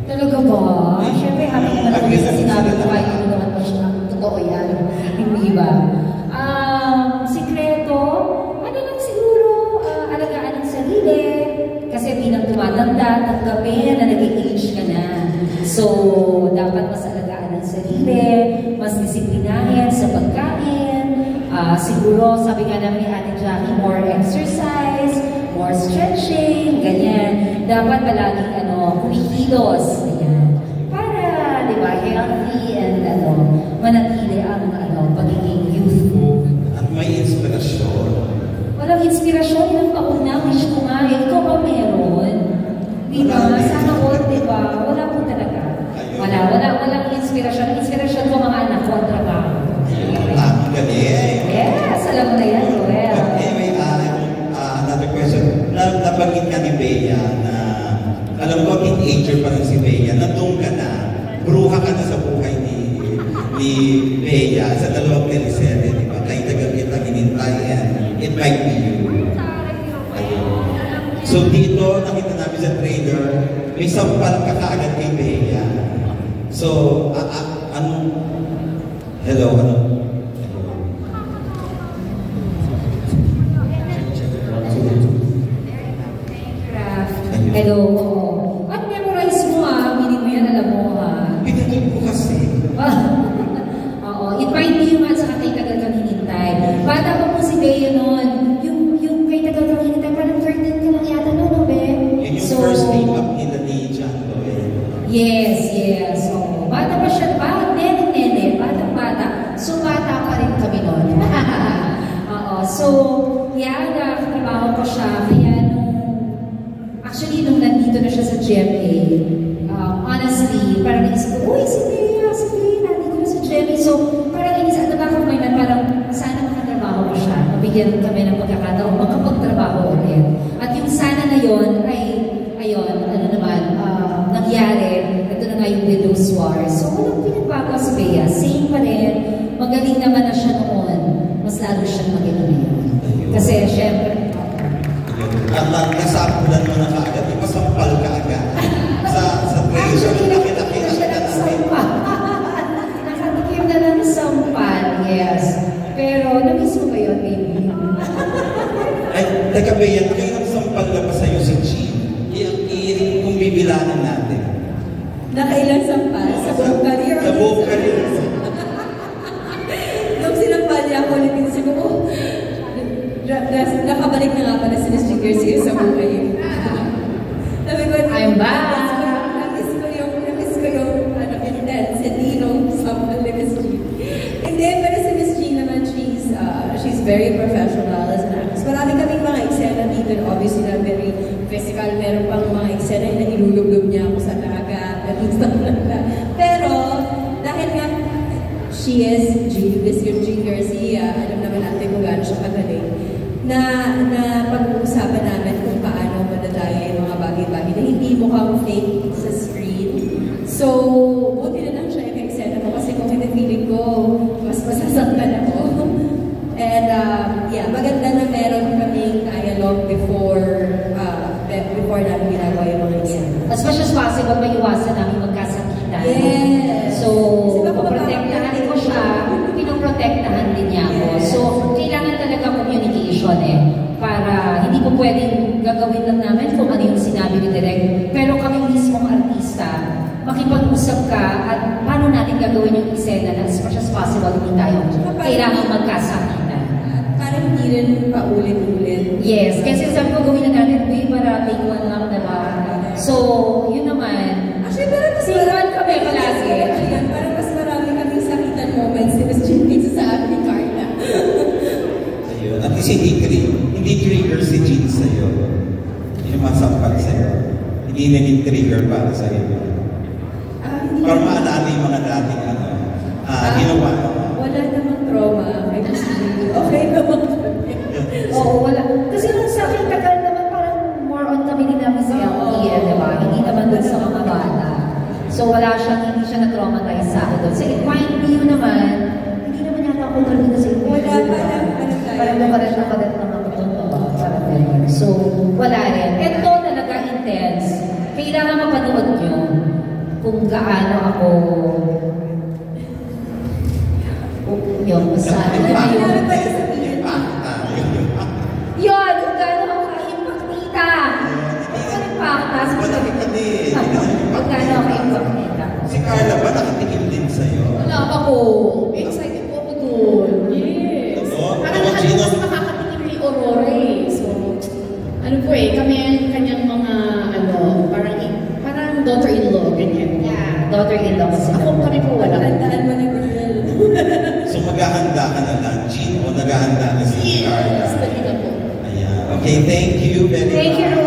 Talaga ba? Siyempre, happy naman ako sa sinabi ko kahit hindi naman pa siya totoo yan. Hindi ba? Sikreto, ano lang siguro, alagaan ang sarili. Kasi bilang tumatanda, tanggapin na nag-age ka na. So, dapat mas alagaan ang sarili, mas disiplinahin sa pagkain. Siguro, sabi nga namin ni Ate Jackie, more exercise, more stretching, ganyan. Dapat palaging kumikilos, ganyan. Para, di ba, healthy and manatili ang pagiging youthful. At may inspirasyon. Walang inspirasyon, ilang taon na, wish ko nga, ikaw ba meron? Di ba? Sana all, di ba? Wala po talaga. Walang inspirasyon. Ang inspirasyon ko mga anak ko ang trabaho. Galing. Yes, alam mo na yan, Joel. Anyway, another question. Nabanggit ka ni Bea na, alam ko, teenager pa rin si Bea, nandun ka na, bruha ka na sa buhay ni Bea sa dalawang teleserye, di ba? Kay Tagapit ang inintay and It Might Be You. Ayun. So dito, nakita namin sa trailer, may sampal ka kaagad kay Bea. So, hello. Hello. At memorize mo hindi mo yan, alam mo Pinatid ko kasi. Oo. It might be yung sa kay tagal kang hinintay. Bata pa po si Bea noon. Yung kay tagal kang hinintay, parang 13 ka lang yata noon, no, Be? Yun yung first name up nila ni John Doyle. Yes. Oo. Bata pa siya. Nene. Bata. So, bata pa rin kami noon. Oo. So, nakatrabaho ko siya. Kaya actually, nung nandito na siya sa GMA, honestly, parang naisip ko, uy, si Bea, nandito na sa GMA. So, parang inisip, at the back of my mind, parang sana makatrabaho ko siya. Mabigyan kami ng pagkakataon, makapagtrabaho ulit. At yung sana na yun, nangyari. Ito na nga yung Widow's War. So, walang pinagbago si Bea. Same pa rin. Magaling naman na siya noon. Mas lalo siyang maging ngayon. Kasi, syempre, at nasampulan mo na kaagad, ipasampal ka agad. Sa trailer, laki-laki na siya natin. Nakatikim na ng sampal, yes. Pero, namiss mo ba yun, baby? Ay, teka ba yan, kailang sampal na pa sa'yo si Jean? Kung bibilanan natin. Nakailang sampal? Sa buong career? Sa buong career. Nung sinampal niya ako, natin ko, nakabalik na nga pala si Miss G. Garcia sa buhay. Sabi ko, I'm back! Namiss ko yung intensity nung sampal ni Miss G. Hindi, pero si Miss G naman, she's very professional as an actress. Marami kaming mga eksena dito, obviously na very physical. Meron pang mga eksena na nilulublob niya ako sa dagat at stuff like that. Pero, dahil nga, she is Miss G. Garcia, alam naman natin kung gaano siya kagaling, na pag-uusapan namin kung paano madadaya yung mga bagay-bagay na hindi mukhang fake sa screen. So, buti na lang siya yung eksena ko kasi kung hindi ko, mas masasaktan ako. And, maganda na meron kaming dialogue before namin ginagawa yung mga eksena. As much as possible, maiwasan namin magkasakitan. Yes! So, protektahan ko siya, pinoprotektahan din niya ako. So, kailangan talaga communication para hindi po pwedeng gagawin lang namin kung ano yung sinabi ni Direk. Pero kami mismong artista, makipag-usap ka at paano natin gagawin yung eksena na as much as possible hindi tayo kailangan magkasakitan. Para hindi rin paulit-ulit. Yes, kasi sabi ko gawin na natin, para take one lang diba? So, yun naman. Actually, parang mas marami kami palagi. Parang mas marami kami sakitan moments ni Miss Jean sa ating Carla. Ayun. At least hindi trigger si Jean sa'yo. Yung masampal sa'yo. Hindi naging trigger para sa'yo. Para maalala yung mga dating ginawa. Wala namang trauma. Okay naman. Oo, wala. Kasi lang sa akin, tagal naman parang more on kami din namin sa LTE, diba? Hindi naman doon sa mga bata. So wala siyang, hindi siya na-traumatize sa akin doon. Sa It Might Be You naman, hindi naman yata ako talaga sa It Might Be You. Parang nakaret ng mga totoo. Parang ganyan. So, wala rin. Ito talaga intense. Kailangan mapanood nyo. kung gaano ako yun, basta yun, kung gaano ako ka-impaktita. Impact, kung gaano ako ka-impaktita. Si Carla ba nakatikim din sa'yo? Wala ako. Excited po ako doon. Yes. Parang lahat po kasi makakatikim ni Aurora eh. So, ano po eh, kami ang kanyang mga, parang daughter-in-law, ganyan. Yeah, daughter-in-law kasi. Ako pa rin po wala. Tandaan mo ni Bernal. So maghahanda ka na lang, Jean, o naghahanda na si Carla? Yes, talaga po. Ayan. Okay, thank you very much. Thank you,